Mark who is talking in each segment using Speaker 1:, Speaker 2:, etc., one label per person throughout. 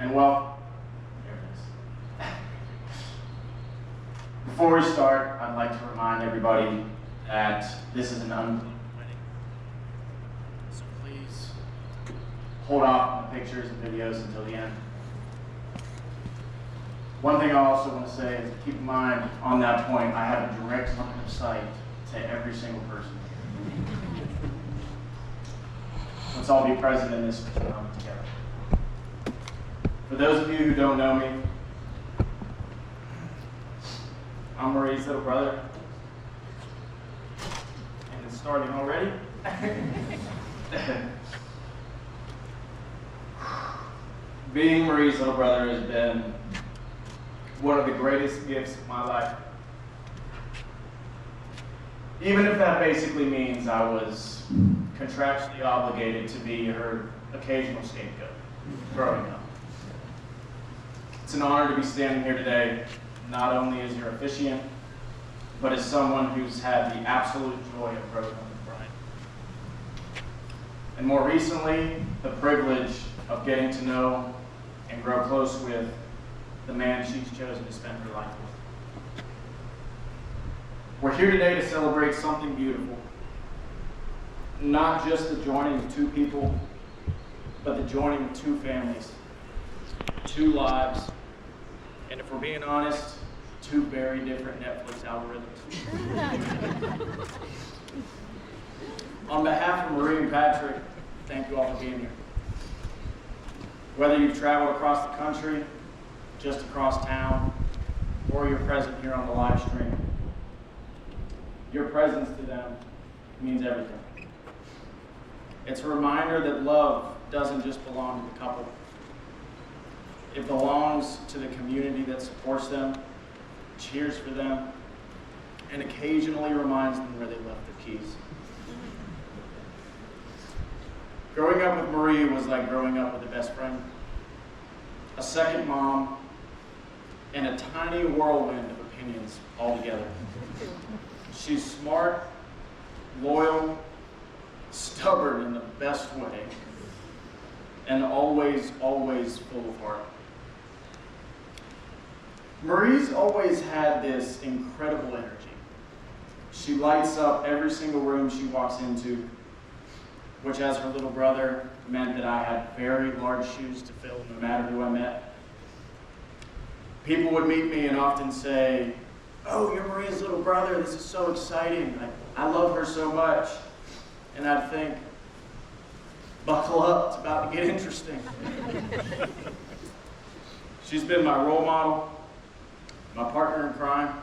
Speaker 1: And well, there it is. Before we start, I'd like to remind everybody that this is an unclean wedding. So please hold off on the pictures and videos until the end. One thing I also want to say is keep in mind on that point, I have a direct line of sight to every single person. Let's all be present in this moment together. For those of you who don't know me, I'm Marie's little brother. And it's starting already. Being Marie's little brother has been one of the greatest gifts of my life. Even if that basically means I was contractually obligated to be her occasional scapegoat growing up. It's an honor to be standing here today, not only as your officiant, but as someone who's had the absolute joy of growing up with Brian. And more recently, the privilege of getting to know and grow close with the man she's chosen to spend her life with. We're here today to celebrate something beautiful. Not just the joining of two people, but the joining of two families, two lives, and if we're being honest, two very different Netflix algorithms. On behalf of Marie and Patrick, thank you all for being here. Whether you've traveled across the country, just across town, or you're present here on the live stream, your presence to them means everything. It's a reminder that love doesn't just belong to the couple. It belongs to the community that supports them, cheers for them, and occasionally reminds them where they left their keys. Growing up with Marie was like growing up with a best friend, a second mom, and a a tiny whirlwind of opinions altogether. She's smart, loyal, stubborn in the best way, and always, always full of heart. Marie's always had this incredible energy. She lights up every single room she walks into, which as her little brother meant that I had very large shoes to fill no matter who I met. People would meet me and often say, "Oh, you're Maria's little brother, this is so exciting. I love her so much." And I'd think, buckle up, it's about to get interesting. She's been my role model, my partner in crime.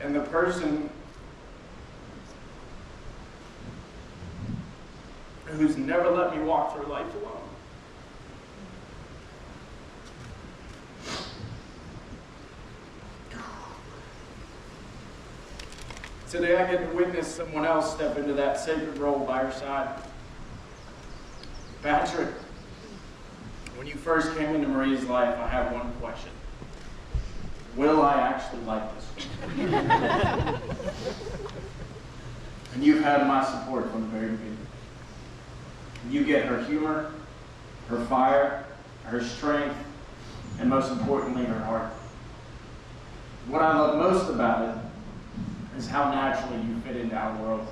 Speaker 1: And the person who's never let me walk through life alone. Today I get to witness someone else step into that sacred role by her side. Patrick, when you first came into Marie's life, I had one question. Will I actually like this one? And you've had my support from the very beginning. You get her humor, her fire, her strength, and most importantly, her heart. What I love most about it is how naturally you fit into our world.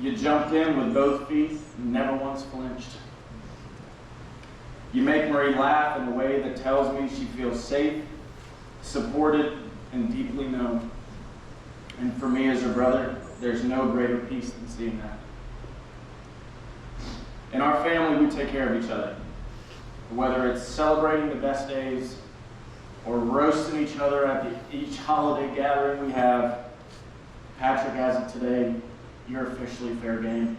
Speaker 1: You jumped in with both feet, never once flinched. You make Marie laugh in a way that tells me she feels safe, supported, and deeply known. And for me as her brother, there's no greater peace than seeing that. In our family, we take care of each other. Whether it's celebrating the best days or roasting each other at each holiday gathering we have, Patrick has it today, you're officially fair game.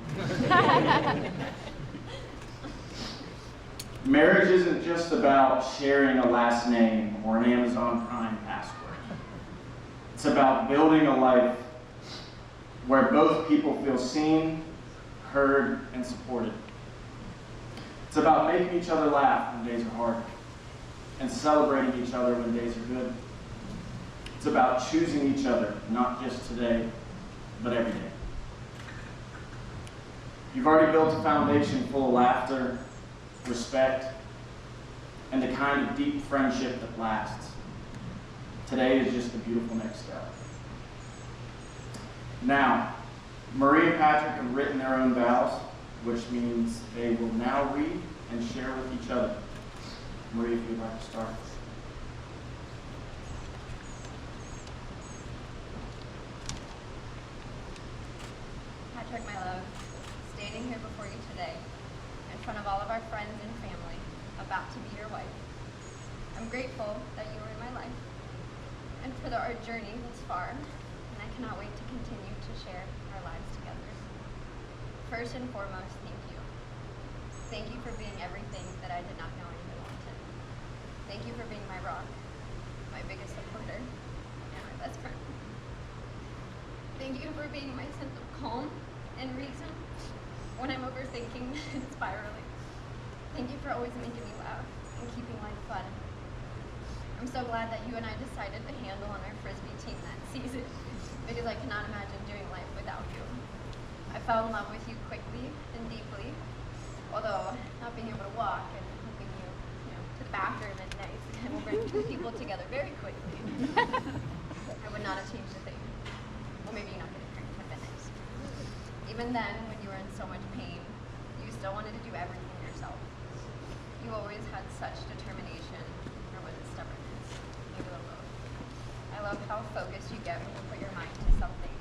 Speaker 1: Marriage isn't just about sharing a last name or an Amazon Prime password. It's about building a life where both people feel seen, heard, and supported. It's about making each other laugh when days are hard and celebrating each other when days are good. It's about choosing each other, not just today, but every day. You've already built a foundation full of laughter, respect, and the kind of deep friendship that lasts. Today is just a beautiful next step. Now, Marie and Patrick have written their own vows, which means they will now read and share with each other. Marie, if you'd like to start.
Speaker 2: Patrick, my love, standing here before you today, in front of all of our friends and family, about to be your wife. I'm grateful that you were in my life, and for our journey thus far, and I cannot wait to continue to share our lives together. First and foremost, thank you. Thank you for being everything that I did not know I even wanted. Thank you for being my rock, my biggest supporter, and my best friend. Thank you for being my sense of calm and reason when I'm overthinking and spiraling. Thank you for always making me laugh and keeping life fun. I'm so glad that you and I decided to handle on our Frisbee team that season, because I cannot imagine doing life without you. I fell in love with you quickly and deeply, although not being able to walk and helping you, to the bathroom at night and bring people together very quickly. I would not have changed a thing. Well, maybe not getting pregnant would have been nice. Even then, when you were in so much pain, you still wanted to do everything yourself. You always had such determination, or was it stubbornness? Maybe a little both. I love how focused you get when you put your mind to something,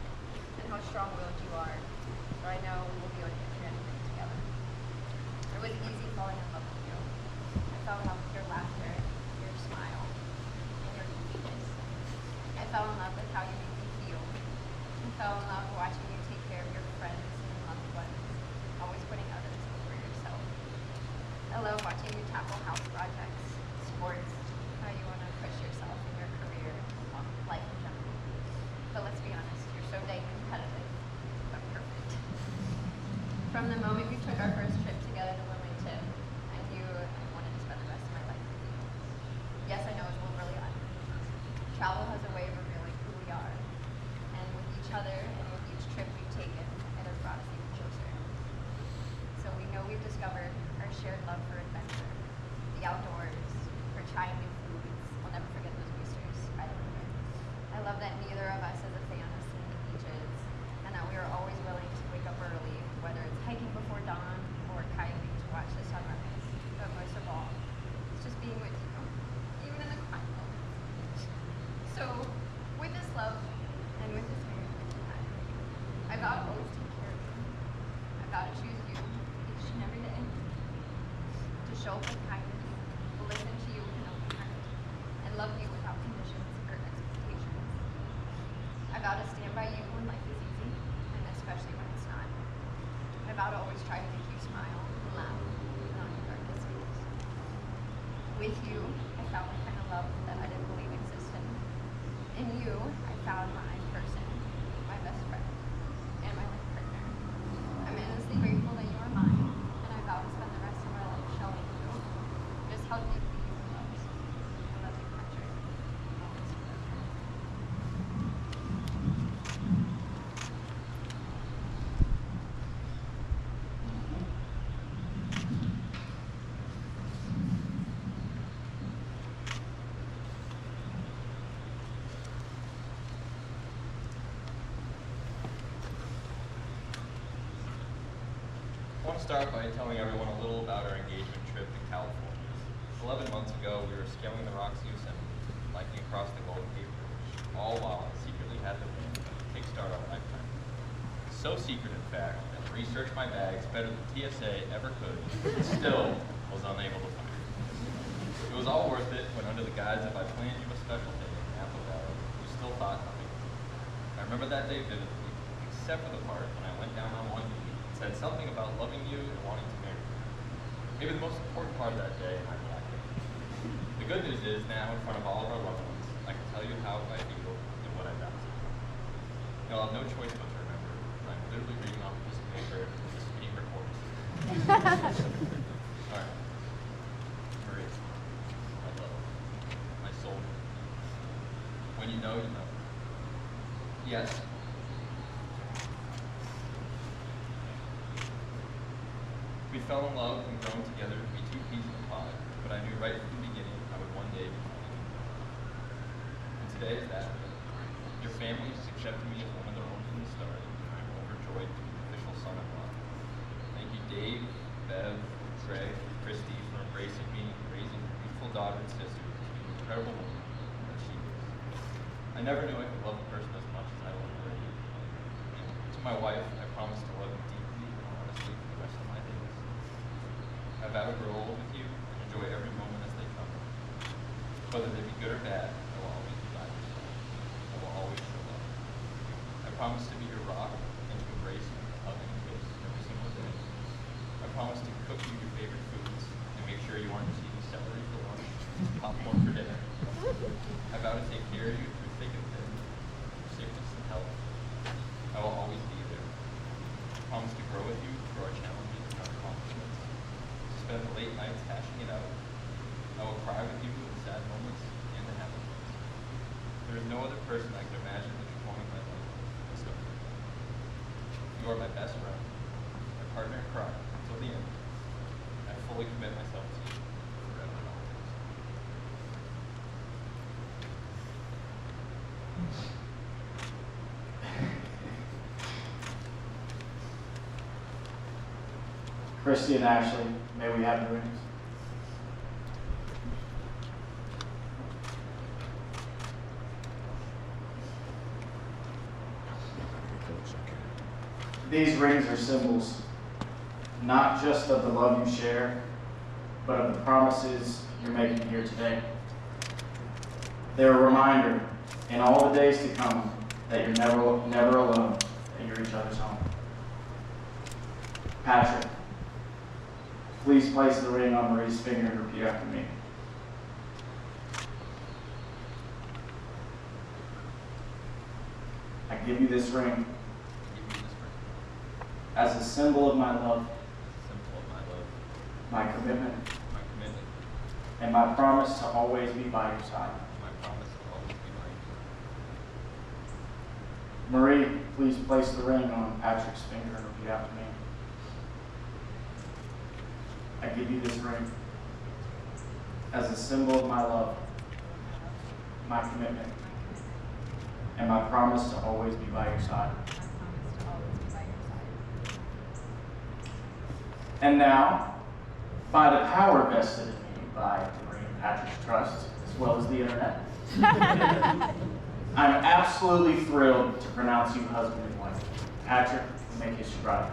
Speaker 2: and how strong-willed you are. So I know we'll be able to get through anything together. It was easy falling in love with you. I fell in love with your laughter, your smile, and your goofiness. I fell in love with how you made me feel. I fell in love watching you take care of your friends and loved ones, always putting others before yourself. I love watching you tackle house projects, sports, how you want to push yourself in your career, life in general. But let's be honest, you're so dang competitive, but perfect. From the moment moment we took our first trip together to Wilmington, I knew I wanted to spend the rest of my life with you. Yes, I know it's overly odd. Travel has a way of revealing who we are, and with each other and with each trip we've taken, it has brought us even closer. So we know we've discovered our shared love for adventure, the outdoors, for trying new foods. We'll never forget those oysters by the river. I love that neither of us is a fan of scenic beaches, and that we are always willing to wake up early, whether it's hiking before dawn or kayaking to watch the sunrise. But most of all, it's just being with you, even in the quiet moments. So, with this love and with this marriage that you had, I vow to always take care of you. I vow to choose you each and every day, to show up with kindness, to listen to you with an open heart, and love you without conditions or expectations. I vow to stand by you when life is easy, and especially when it's not. I vow to always try to make you smile and laugh, even on your darkest days. With you, I found the kind of love that I didn't believe existed. In you, I found my person, my best friend, and my life partner. I'm endlessly grateful that you are mine, and I vow to spend the rest of my life showing you just how deeply you are loved. I love you, Patrick. Always forever.
Speaker 3: I want to start by telling everyone a little about our engagement trip to California. 11 months ago, we were scaling the rocks of Yosemite, hiking across the Golden Gate Bridge, all while I secretly had the wind to kickstart our lifetime. So secret, in fact, that I researched my bags better than TSA ever could, and still was unable to find it. It was all worth it when, under the guise of I planned you a special day in Napa Valley, we still thought nothing of it. I remember that day vividly, except for the part when I went down on one knee and said something about loving you and wanting to marry you. Maybe the most important part of that day, I blacked it. The good news is now, in front of all of our loved ones, I can tell you how I feel and what I vowed to do. You'll have no choice but to remember. I'm literally reading off a piece of paper with this being recorded. All right. Marie, my love, my soul. When you know, you know. Yes. We fell in love and grown together to be two peas in a pod, but I knew right from the beginning I would one day be falling in love. And today is that day. Your family has accepted me as one of their own from the start, and I'm overjoyed to be the official son-in-law. Thank you, Dave, Bev, Greg, Christy, for embracing me and raising your beautiful daughter and sister to be the incredible woman that she is. I never knew I could love a person as much as I love her. And to my wife, I promise to love you deeply and honestly for the rest of my days. I vow to grow old with you and enjoy every moment as they come. Whether they be good or bad, I will always be by your side. I will always show love. I promise to be your rock and to embrace you with a hug and a kiss every single day. I promise to cook you your favorite foods and make sure you aren't just eating celery for lunch and popcorn for dinner. I vow to take care of you through thick and thin, through sickness and health. I will always be there. I promise to grow with you through our challenges and our accomplishments. Spend the late nights hashing it out. I will cry with you in the sad moments and the happy ones. There is no other person I could imagine intertwining my life with so. You are my best friend, my partner in crime until the end. I fully commit myself to you forever and always.
Speaker 1: Christy and Ashley, may we have the rings? These rings are symbols, not just of the love you share, but of the promises you're making here today. They're a reminder in all the days to come that you're never alone, that you're each other's home. Patrick, please place the ring on Marie's finger and repeat after me. I give you this ring as a symbol of my love my commitment,
Speaker 3: and
Speaker 1: my promise to always be by your side.
Speaker 3: my promise to always be by your side.
Speaker 1: Marie, please place the ring on Patrick's finger and repeat after me. I give you this ring as a symbol of my love, my commitment, and my promise to always be by your side. And now, by the power vested in me by Marie and Patrick's trust, as well as the internet, I'm absolutely thrilled to pronounce you husband and wife. Patrick, make history right.